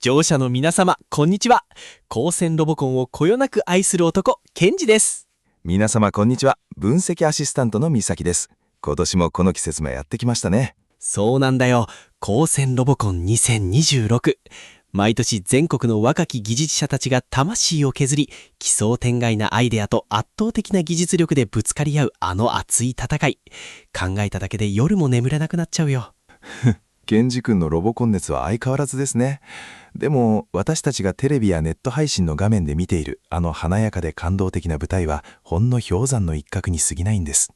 聴者の皆様、こんにちは。高専ロボコンをこよなく愛する男、ケンジです。皆様こんにちは。分析アシスタントのみさきです。今年もこの季節もやってきましたね。そうなんだよ。高専ロボコン2026。毎年全国の若き技術者たちが魂を削り、奇想天外なアイデアと圧倒的な技術力でぶつかり合うあの熱い戦い。考えただけで夜も眠れなくなっちゃうよ。ケンジ君のロボコン熱は相変わらずですね。でも私たちがテレビやネット配信の画面で見ているあの華やかで感動的な舞台はほんの氷山の一角に過ぎないんです。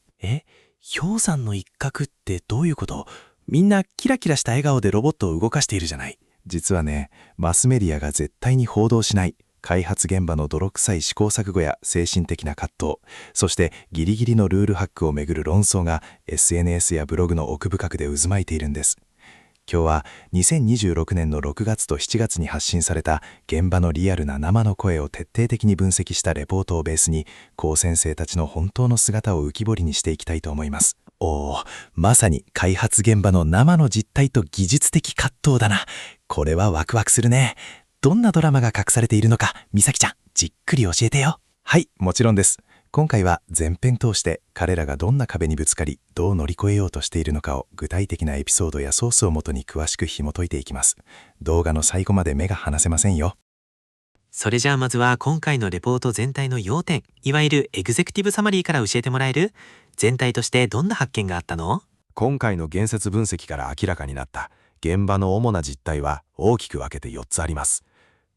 氷山の一角ってどういうこと？みんなキラキラした笑顔でロボットを動かしているじゃない。実はね、マスメディアが絶対に報道しない開発現場の泥臭い試行錯誤や精神的な葛藤、そしてギリギリのルールハックをめぐる論争が SNS やブログの奥深くで渦巻いているんです。今日は2026年の6月と7月に発信された現場のリアルな生の声を徹底的に分析したレポートをベースに、高先生たちの本当の姿を浮き彫りにしていきたいと思います。まさに開発現場の生の実態と技術的葛藤だな。これはワクワクするね。どんなドラマが隠されているのか、みさきちゃん、じっくり教えてよ。はい、もちろんです。今回は前編通して彼らがどんな壁にぶつかり、どう乗り越えようとしているのかを具体的なエピソードやソースをもとに詳しく紐解いていきます。動画の最後まで目が離せませんよ。それじゃあまずは今回のレポート全体の要点、いわゆるエグゼクティブサマリーから教えてもらえる？全体としてどんな発見があったの？今回の言説分析から明らかになった現場の主な実態は大きく分けて4つあります。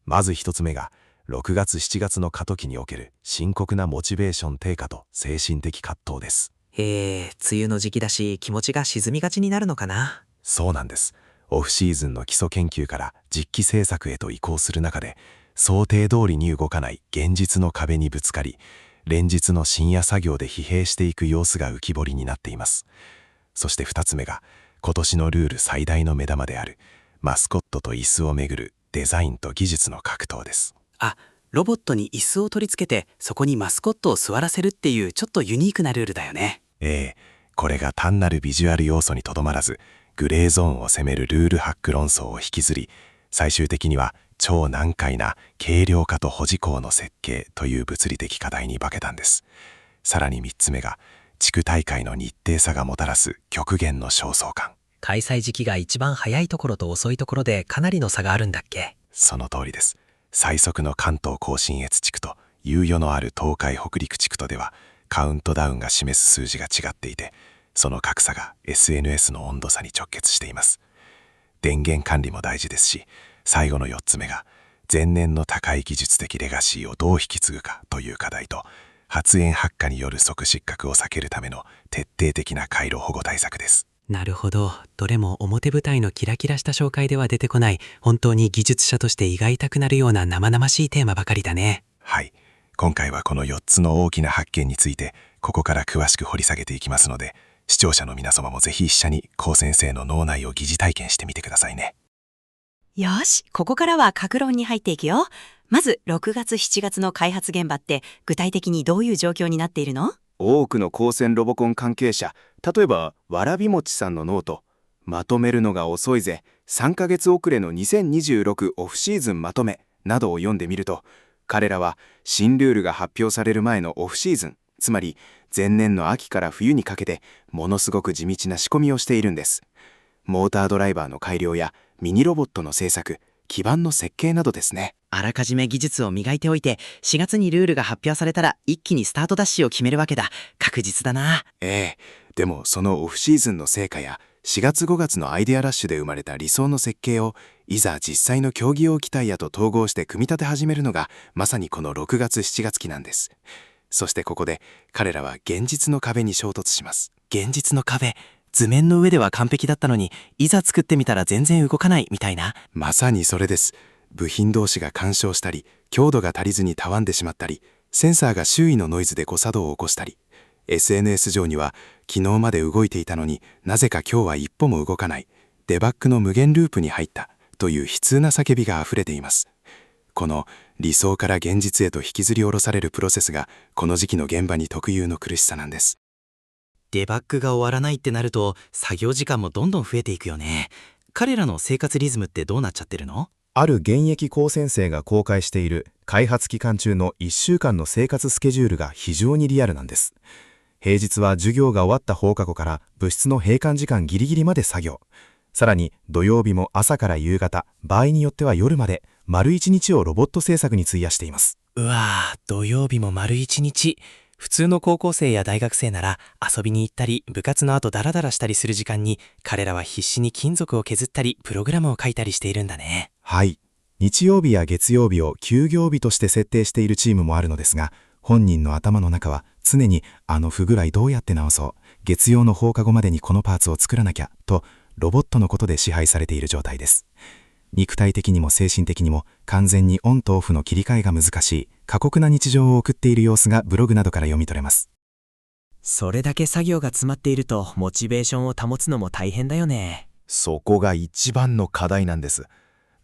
まず1つ目が6月7月の過渡期における深刻なモチベーション低下と精神的葛藤です。梅雨の時期だし気持ちが沈みがちになるのかな。そうなんです。オフシーズンの基礎研究から実機制作へと移行する中で、想定通りに動かない現実の壁にぶつかり、連日の深夜作業で疲弊していく様子が浮き彫りになっています。そして2つ目が今年のルール最大の目玉であるマスコットと椅子をめぐるデザインと技術の格闘です。ロボットに椅子を取り付けてそこにマスコットを座らせるっていうちょっとユニークなルールだよね。これが単なるビジュアル要素にとどまらず、グレーゾーンを攻めるルールハック論争を引きずり、最終的には超難解な軽量化と保持項の設計という物理的課題に化けたんです。さらに3つ目が地区大会の日程差がもたらす極限の焦燥感。開催時期が一番早いところと遅いところでかなりの差があるんだっけ？その通りです。最速の関東甲信越地区と猶予のある東海北陸地区とではカウントダウンが示す数字が違っていて、その格差が SNS の温度差に直結しています。電源管理も大事ですし、最後の4つ目が前年の高い技術的レガシーをどう引き継ぐかという課題と、発煙発火による即失格を避けるための徹底的な回路保護対策です。なるほど。どれも表舞台のキラキラした紹介では出てこない、本当に技術者として胃が痛くなるような生々しいテーマばかりだね。はい。今回はこの4つの大きな発見についてここから詳しく掘り下げていきますので、視聴者の皆様もぜひ一緒に高先生の脳内を疑似体験してみてくださいね。よし、ここからは各論に入っていくよ。まず6月7月の開発現場って具体的にどういう状況になっているの？多くの高専ロボコン関係者、例えばわらびもちさんのノート、まとめるのが遅いぜ、3ヶ月遅れの2026オフシーズンまとめなどを読んでみると、彼らは新ルールが発表される前のオフシーズン、つまり前年の秋から冬にかけてものすごく地道な仕込みをしているんです。モータードライバーの改良やミニロボットの製作、基板の設計などですね。あらかじめ技術を磨いておいて4月にルールが発表されたら一気にスタートダッシュを決めるわけだ。確実だな。でもそのオフシーズンの成果や4月5月のアイデアラッシュで生まれた理想の設計をいざ実際の競技用機体やと統合して組み立て始めるのがまさにこの6月7月期なんです。そしてここで彼らは現実の壁に衝突します。現実の壁、図面の上では完璧だったのにいざ作ってみたら全然動かないみたいな。まさにそれです。部品同士が干渉したり、強度が足りずにたわんでしまったり、センサーが周囲のノイズで誤作動を起こしたり、 SNS 上には昨日まで動いていたのになぜか今日は一歩も動かない、デバッグの無限ループに入ったという悲痛な叫びがあふれています。この理想から現実へと引きずり下ろされるプロセスがこの時期の現場に特有の苦しさなんです。デバッグが終わらないってなると作業時間もどんどん増えていくよね。彼らの生活リズムってどうなっちゃってるの？ある現役高専生が公開している開発期間中の1週間の生活スケジュールが非常にリアルなんです。平日は授業が終わった放課後から部室の閉館時間ギリギリまで作業。さらに土曜日も朝から夕方、場合によっては夜まで、丸1日をロボット制作に費やしています。うわぁ、土曜日も丸1日。普通の高校生や大学生なら遊びに行ったり部活の後ダラダラしたりする時間に、彼らは必死に金属を削ったりプログラムを書いたりしているんだね。はい。日曜日や月曜日を休業日として設定しているチームもあるのですが、本人の頭の中は常に不具合どうやって直そう、月曜の放課後までにこのパーツを作らなきゃと、ロボットのことで支配されている状態です。肉体的にも精神的にも完全にオンとオフの切り替えが難しい過酷な日常を送っている様子がブログなどから読み取れます。それだけ作業が詰まっているとモチベーションを保つのも大変だよね。そこが一番の課題なんです。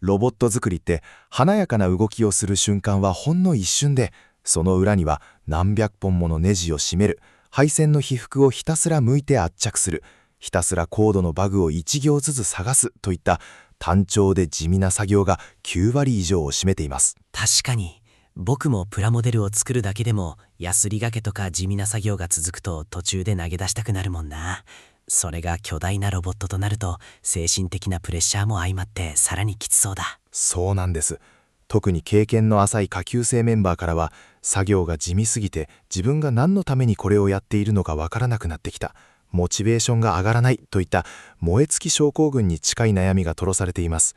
ロボット作りって華やかな動きをする瞬間はほんの一瞬で、その裏には何百本ものネジを締める、配線の被覆をひたすら剥いて圧着する、ひたすらコードのバグを1行ずつ探すといった単調で地味な作業が9割以上を占めています。確かに僕もプラモデルを作るだけでもヤスリがけとか地味な作業が続くと途中で投げ出したくなるもんな。それが巨大なロボットとなると精神的なプレッシャーも相まってさらにきつそうだ。そうなんです。特に経験の浅い下級生メンバーからは、作業が地味すぎて自分が何のためにこれをやっているのかわからなくなってきた、モチベーションが上がらないといった燃え尽き症候群に近い悩みが吐露されています。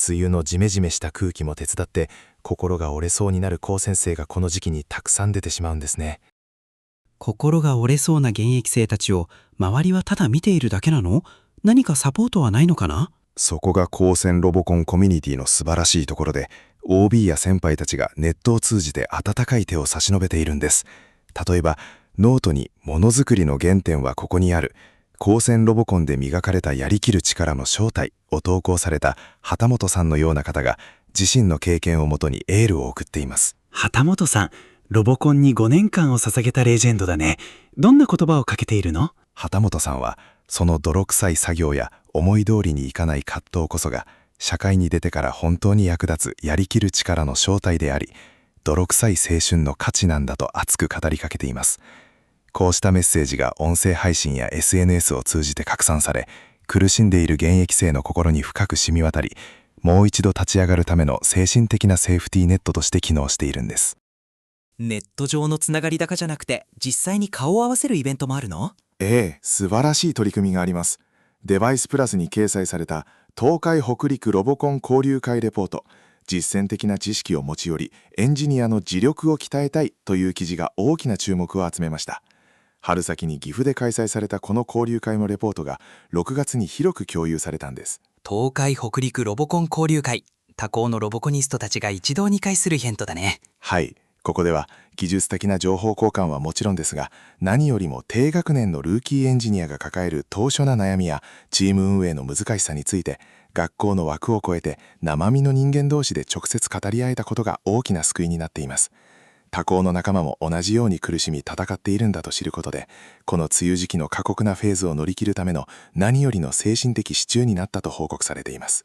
梅雨のジメジメした空気も手伝って心が折れそうになる高専生がこの時期にたくさん出てしまうんですね。心が折れそうな現役生たちを周りはただ見ているだけなの？何かサポートはないのかな？そこが高専ロボコンコミュニティの素晴らしいところで、 OB や先輩たちがネットを通じて温かい手を差し伸べているんです。例えばノートにものづくりの原点はここにある、高専ロボコンで磨かれたやりきる力の正体を投稿された畑本さんのような方が自身の経験をもとにエールを送っています。畑本さん、ロボコンに5年間を捧げたレジェンドだね。どんな言葉をかけているの？畑本さんはその泥臭い作業や思い通りにいかない葛藤こそが社会に出てから本当に役立つやりきる力の正体であり、泥臭い青春の価値なんだと熱く語りかけています。こうしたメッセージが音声配信や SNS を通じて拡散され、苦しんでいる現役生の心に深く染み渡り、もう一度立ち上がるための精神的なセーフティーネットとして機能しているんです。ネット上のつながりだけじゃなくて実際に顔を合わせるイベントもあるの？素晴らしい取り組みがあります。デバイスプラスに掲載された東海北陸ロボコン交流会レポート、実践的な知識を持ち寄りエンジニアの自力を鍛えたいという記事が大きな注目を集めました。春先に岐阜で開催されたこの交流会のレポートが6月に広く共有されたんです。東海北陸ロボコン交流会、他校のロボコニストたちが一堂に会するイベントだね。はい、ここでは技術的な情報交換はもちろんですが、何よりも低学年のルーキーエンジニアが抱える当初な悩みやチーム運営の難しさについて、学校の枠を超えて生身の人間同士で直接語り合えたことが大きな救いになっています。他校の仲間も同じように苦しみ戦っているんだと知ることで、この梅雨時期の過酷なフェーズを乗り切るための何よりの精神的支柱になったと報告されています。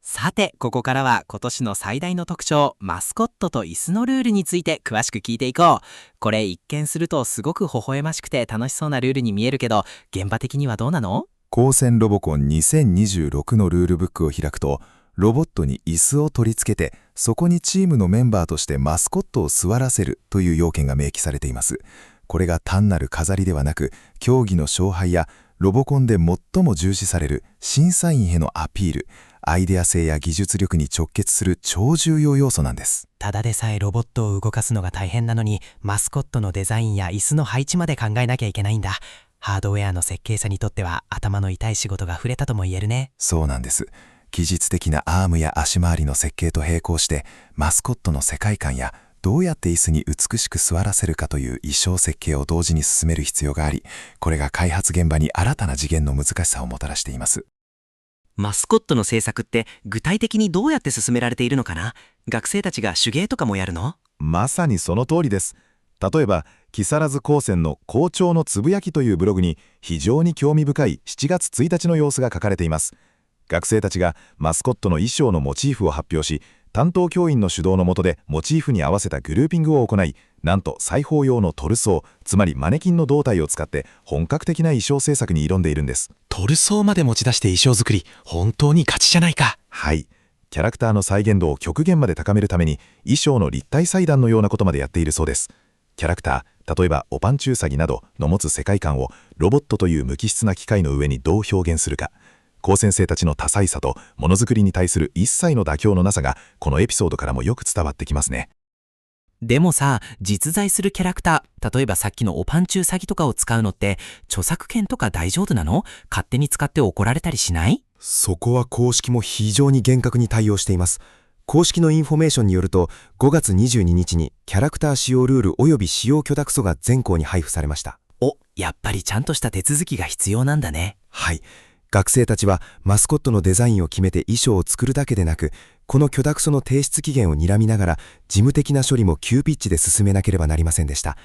さて、ここからは今年の最大の特徴、マスコットと椅子のルールについて詳しく聞いていこう。これ一見するとすごく微笑ましくて楽しそうなルールに見えるけど、現場的にはどうなの？高専ロボコン2026のルールブックを開くと、ロボットに椅子を取り付けて、そこにチームのメンバーとしてマスコットを座らせるという要件が明記されています。これが単なる飾りではなく、競技の勝敗やロボコンで最も重視される審査員へのアピール、アイデア性や技術力に直結する超重要要素なんです。ただでさえロボットを動かすのが大変なのに、マスコットのデザインや椅子の配置まで考えなきゃいけないんだ。ハードウェアの設計者にとっては頭の痛い仕事が増えたとも言えるね。そうなんです。技術的なアームや足回りの設計と並行して、マスコットの世界観やどうやって椅子に美しく座らせるかという衣装設計を同時に進める必要があり、これが開発現場に新たな次元の難しさをもたらしています。マスコットの制作って具体的にどうやって進められているのかな？学生たちが手芸とかもやるの？まさにその通りです。例えば、木更津高専の校長のつぶやきというブログに非常に興味深い7月1日の様子が書かれています。学生たちがマスコットの衣装のモチーフを発表し、担当教員の主導の下でモチーフに合わせたグルーピングを行い、なんと裁縫用のトルソー、つまりマネキンの胴体を使って本格的な衣装制作に挑んでいるんです。トルソーまで持ち出して衣装作り、本当に勝ちじゃないか。はい。キャラクターの再現度を極限まで高めるために、衣装の立体裁断のようなことまでやっているそうです。キャラクター、例えばおぱんちゅうさぎなどの持つ世界観をロボットという無機質な機械の上にどう表現するか。高専生たちの多彩さとものづくりに対する一切の妥協のなさがこのエピソードからもよく伝わってきますね。でもさ、実在するキャラクター、例えばさっきのおぱんちゅうさぎとかを使うのって著作権とか大丈夫なの？勝手に使って怒られたりしない？そこは公式も非常に厳格に対応しています。公式のインフォメーションによると、5月22日にキャラクター使用ルール及び使用許諾書が全校に配布されました。お、やっぱりちゃんとした手続きが必要なんだね。はい。学生たちはマスコットのデザインを決めて衣装を作るだけでなく、この許諾書の提出期限を睨みながら事務的な処理も急ピッチで進めなければなりませんでした。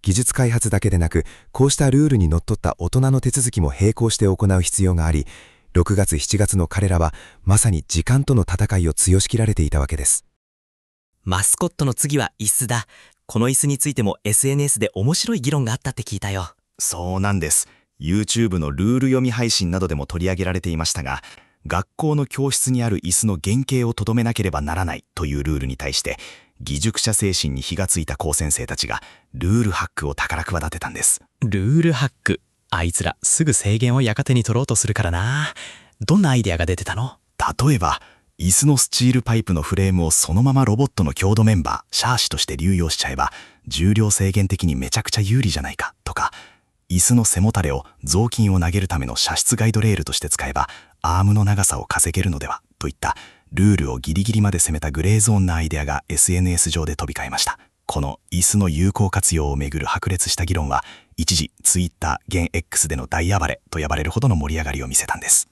技術開発だけでなく、こうしたルールにのっとった大人の手続きも並行して行う必要があり、6月7月の彼らはまさに時間との戦いを強し切られていたわけです。マスコットの次は椅子だ。この椅子についても SNS で面白い議論があったって聞いたよ。そうなんです。YouTube のルール読み配信などでも取り上げられていましたが、学校の教室にある椅子の原型をとどめなければならないというルールに対して、議熟者精神に火がついた高専生たちがルールハックを宝く立てたんです。ルールハック。あいつらすぐ制限を逆手に取ろうとするからな。どんなアイデアが出てたの？例えば、椅子のスチールパイプのフレームをそのままロボットの強度メンバー、シャーシとして流用しちゃえば、重量制限的にめちゃくちゃ有利じゃないかとか、椅子の背もたれを雑巾を投げるための射出ガイドレールとして使えばアームの長さを稼げるのではといったルールをギリギリまで攻めたグレーゾーンなアイデアが SNS 上で飛び交いました。この椅子の有効活用をめぐる白熱した議論は一時 Twitter 現 X での大暴れと呼ばれるほどの盛り上がりを見せたんです。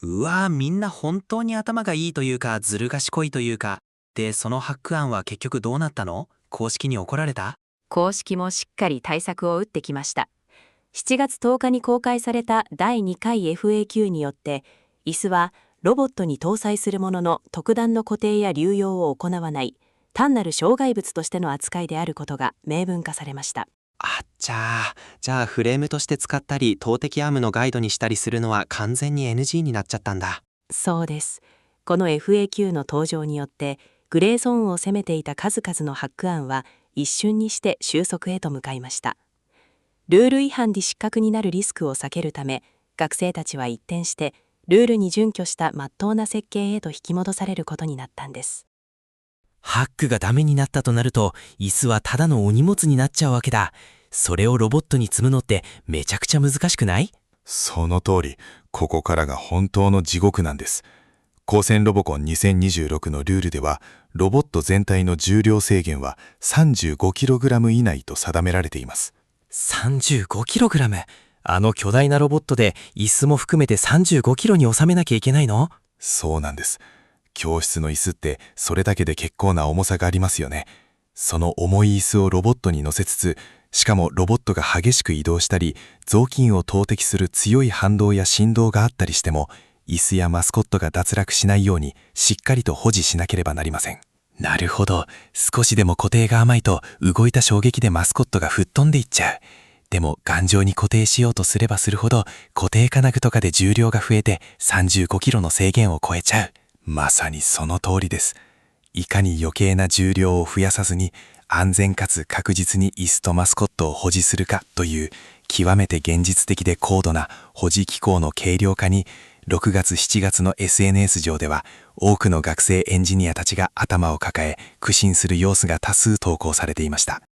うわぁ、みんな本当に頭がいいというかずる賢いというか。で、そのハック案は結局どうなったの？公式に怒られた？公式もしっかり対策を打ってきました。7月10日に公開された第2回 FAQ によって、椅子はロボットに搭載するものの特段の固定や流用を行わない単なる障害物としての扱いであることが明文化されました。じゃあフレームとして使ったり投擲アームのガイドにしたりするのは完全に NG になっちゃったんだ。そうです。この FAQ の登場によってグレーゾーンを攻めていた数々のハック案は一瞬にして収束へと向かいました。ルール違反で失格になるリスクを避けるため、学生たちは一転してルールに準拠した真っ当な設計へと引き戻されることになったんです。ハックがダメになったとなると、椅子はただのお荷物になっちゃうわけだ。それをロボットに積むのってめちゃくちゃ難しくない？その通り、ここからが本当の地獄なんです。高専ロボコン 2026 のルールでは、ロボット全体の重量制限は 35kg 以内と定められています。35kg？ あの巨大なロボットで椅子も含めて 35kg に収めなきゃいけないの？そうなんです。教室の椅子ってそれだけで結構な重さがありますよね。その重い椅子をロボットに乗せつつ、しかもロボットが激しく移動したり、雑巾を投擲する強い反動や振動があったりしても、椅子やマスコットが脱落しないようにしっかりと保持しなければなりません。なるほど。少しでも固定が甘いと動いた衝撃でマスコットが吹っ飛んでいっちゃう。でも頑丈に固定しようとすればするほど固定金具とかで重量が増えて 35kg の制限を超えちゃう。まさにその通りです。いかに余計な重量を増やさずに安全かつ確実に椅子とマスコットを保持するかという極めて現実的で高度な保持機構の軽量化に6月7月の SNS 上では多くの学生エンジニアたちが頭を抱え苦心する様子が多数投稿されていました。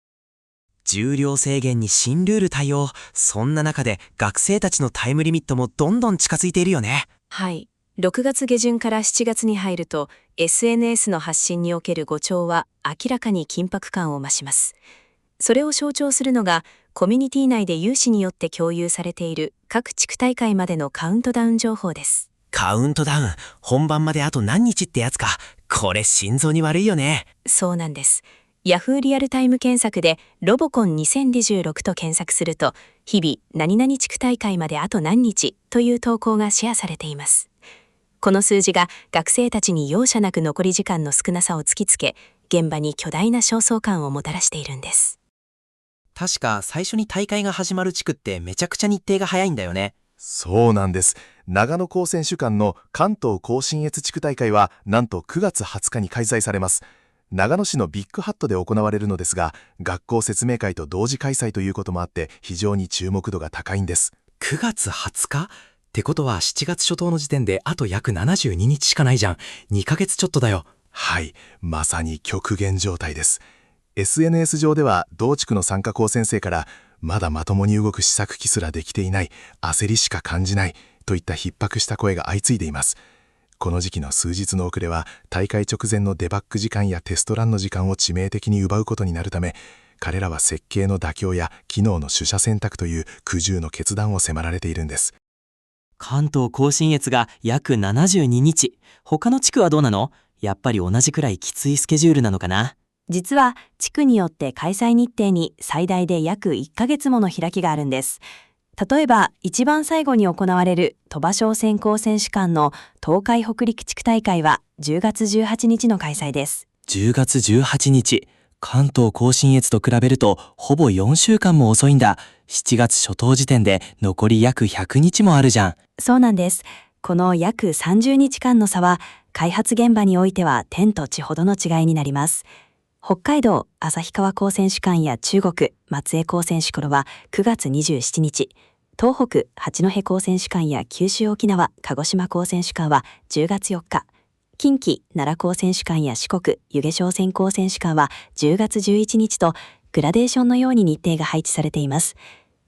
重量制限に新ルール対応。そんな中で学生たちのタイムリミットもどんどん近づいているよね。はい。6月下旬から7月に入ると SNS の発信における誤調は明らかに緊迫感を増します。それを象徴するのがコミュニティ内で有志によって共有されている各地区大会までのカウントダウン情報です。カウントダウン、本番まであと何日ってやつか。これ心臓に悪いよね。そうなんです。Yahoo リアルタイム検索でロボコン2026と検索すると、日々何々地区大会まであと何日という投稿がシェアされています。この数字が学生たちに容赦なく残り時間の少なさを突きつけ、現場に巨大な焦燥感をもたらしているんです。確か最初に大会が始まる地区ってめちゃくちゃ日程が早いんだよね。そうなんです。長野高専主管の関東甲信越地区大会はなんと9月20日に開催されます。長野市のビッグハットで行われるのですが、学校説明会と同時開催ということもあって非常に注目度が高いんです。9月20日ってことは7月初頭の時点であと約72日しかないじゃん。2ヶ月ちょっとだよ。はい、まさに極限状態です。SNS 上では同地区の参加校先生からまだまともに動く試作機すらできていない、焦りしか感じないといった逼迫した声が相次いでいます。この時期の数日の遅れは大会直前のデバッグ時間やテストランの時間を致命的に奪うことになるため、彼らは設計の妥協や機能の取捨選択という苦渋の決断を迫られているんです。関東甲信越が約72日。他の地区はどうなの？やっぱり同じくらいきついスケジュールなのかな？実は地区によって開催日程に最大で約1ヶ月もの開きがあるんです。例えば一番最後に行われる鳥羽商船高専主管の東海北陸地区大会は10月18日の開催です。10月18日。関東甲信越と比べるとほぼ4週間も遅いんだ。7月初頭時点で残り約100日もあるじゃん。そうなんです。この約30日間の差は開発現場においては天と地ほどの違いになります。北海道旭川高専主管や中国松江高専主幹は9月27日、東北八戸高専主幹や九州沖縄鹿児島高専主幹は10月4日、近畿奈良高専主幹や四国弓削商船高専主幹は10月11日とグラデーションのように日程が配置されています。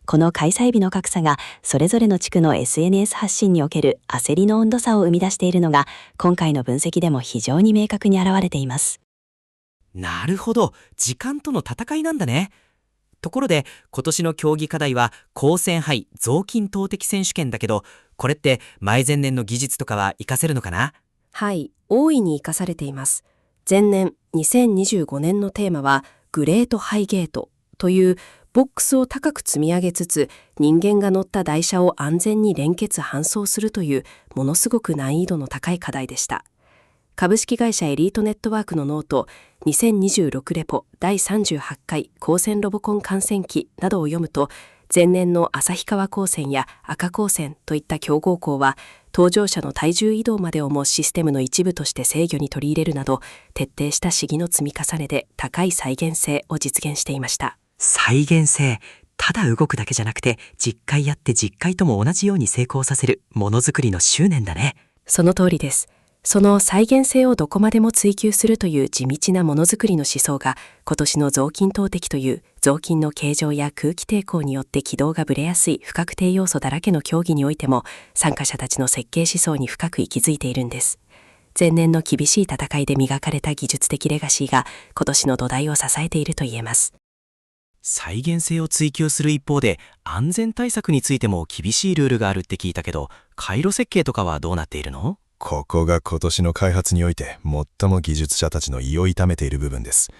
この開催日の格差がそれぞれの地区の SNS 発信における焦りの温度差を生み出しているのが今回の分析でも非常に明確に現れています。なるほど、時間との戦いなんだね。ところで今年の競技課題は高専杯雑巾投擲選手権だけど、これって前々の技術とかは活かせるのかな？はい、大いに活かされています。前年2025年のテーマはグレートハイゲートというボックスを高く積み上げつつ人間が乗った台車を安全に連結搬送するというものすごく難易度の高い課題でした。株式会社エリートネットワークのノート2026レポ第38回高専ロボコン観戦記などを読むと、前年の旭川高専や赤高専といった強豪校は搭乗者の体重移動までをもシステムの一部として制御に取り入れるなど徹底した試技の積み重ねで高い再現性を実現していました。再現性、ただ動くだけじゃなくて10回やって10回とも同じように成功させるものづくりの執念だね。その通りです。その再現性をどこまでも追求するという地道なものづくりの思想が今年の雑巾投擲という雑巾の形状や空気抵抗によって軌道がぶれやすい不確定要素だらけの競技においても参加者たちの設計思想に深く息づいているんです。前年の厳しい戦いで磨かれた技術的レガシーが今年の土台を支えていると言えます。再現性を追求する一方で安全対策についても厳しいルールがあるって聞いたけど、回路設計とかはどうなっているの？ここが今年の開発において最も技術者たちの胃を痛めている部分です。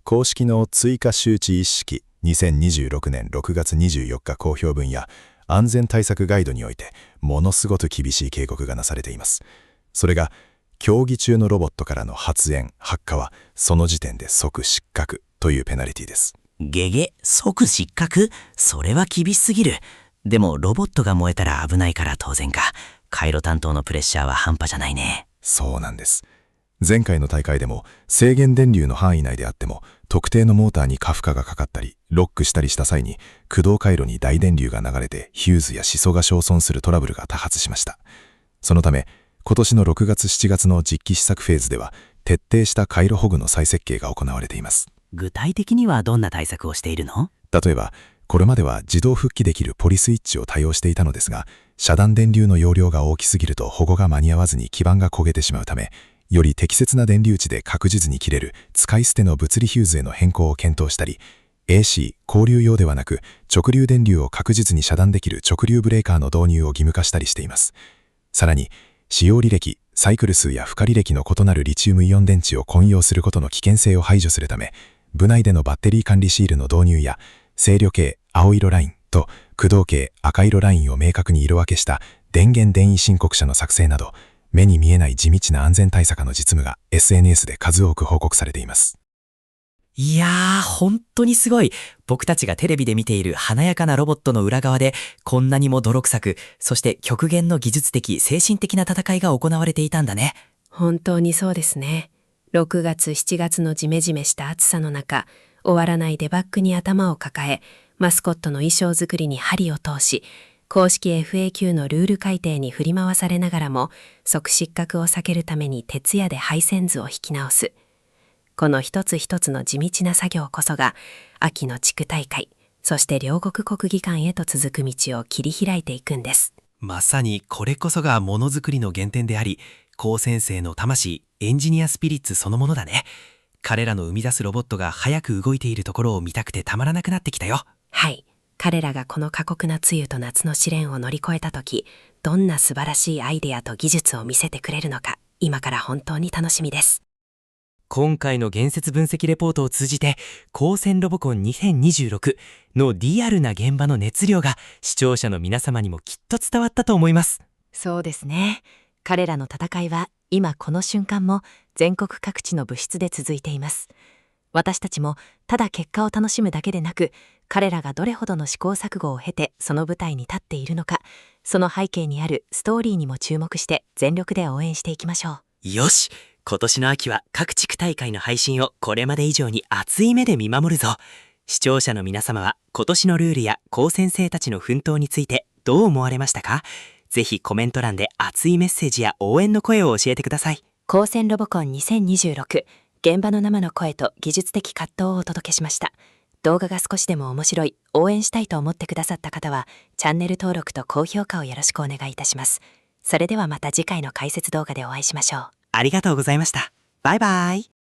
公式の追加周知一式2026年6月24日公表分や安全対策ガイドにおいてものすごく厳しい警告がなされています。それが競技中のロボットからの発煙・発火はその時点で即失格というペナルティです。ゲゲ、即失格？それは厳しすぎる。でもロボットが燃えたら危ないから当然か。回路担当のプレッシャーは半端じゃないね。そうなんです。前回の大会でも制限電流の範囲内であっても特定のモーターに過負荷がかかったりロックしたりした際に駆動回路に大電流が流れてヒューズやシソが焼損するトラブルが多発しました。そのため今年の6月7月の実機試作フェーズでは徹底した回路保護の再設計が行われています。具体的にはどんな対策をしているの？例えばこれまでは自動復帰できるポリスイッチを多用していたのですが、遮断電流の容量が大きすぎると保護が間に合わずに基板が焦げてしまうため、より適切な電流値で確実に切れる使い捨ての物理ヒューズへの変更を検討したり、AC 交流用ではなく直流電流を確実に遮断できる直流ブレーカーの導入を義務化したりしています。さらに使用履歴、サイクル数や負荷履歴の異なるリチウムイオン電池を混用することの危険性を排除するため、部内でのバッテリー管理シールの導入や制御系青色ラインと駆動系赤色ラインを明確に色分けした電源電位申告書の作成など、目に見えない地道な安全対策の実務が SNS で数多く報告されています。いやー、本当にすごい。僕たちがテレビで見ている華やかなロボットの裏側で、こんなにも泥臭く、そして極限の技術的、精神的な戦いが行われていたんだね。本当にそうですね。6月7月のジメジメした暑さの中、終わらないデバッグに頭を抱え、マスコットの衣装作りに針を通し、公式 FAQ のルール改定に振り回されながらも、即失格を避けるために徹夜で配線図を引き直す。この一つ一つの地道な作業こそが、秋の地区大会、そして両国国技館へと続く道を切り開いていくんです。まさにこれこそがものづくりの原点であり、高専生の魂、エンジニアスピリッツそのものだね。彼らの生み出すロボットが早く動いているところを見たくてたまらなくなってきたよ。はい。彼らがこの過酷な梅雨と夏の試練を乗り越えた時、どんな素晴らしいアイデアと技術を見せてくれるのか、今から本当に楽しみです。今回の言説分析レポートを通じて、高専ロボコン2026のリアルな現場の熱量が視聴者の皆様にもきっと伝わったと思います。そうですね。彼らの戦いは今この瞬間も全国各地の部室で続いています。私たちもただ結果を楽しむだけでなく、彼らがどれほどの試行錯誤を経てその舞台に立っているのか、その背景にあるストーリーにも注目して全力で応援していきましょう。よし、今年の秋は各地区大会の配信をこれまで以上に熱い目で見守るぞ。視聴者の皆様は今年のルールや高専生たちの奮闘についてどう思われましたか？ぜひコメント欄で熱いメッセージや応援の声を教えてください。高専ロボコン2026、現場の生の声と技術的葛藤をお届けしました。動画が少しでも面白い、応援したいと思ってくださった方は、チャンネル登録と高評価をよろしくお願いいたします。それではまた次回の解説動画でお会いしましょう。ありがとうございました。バイバイ。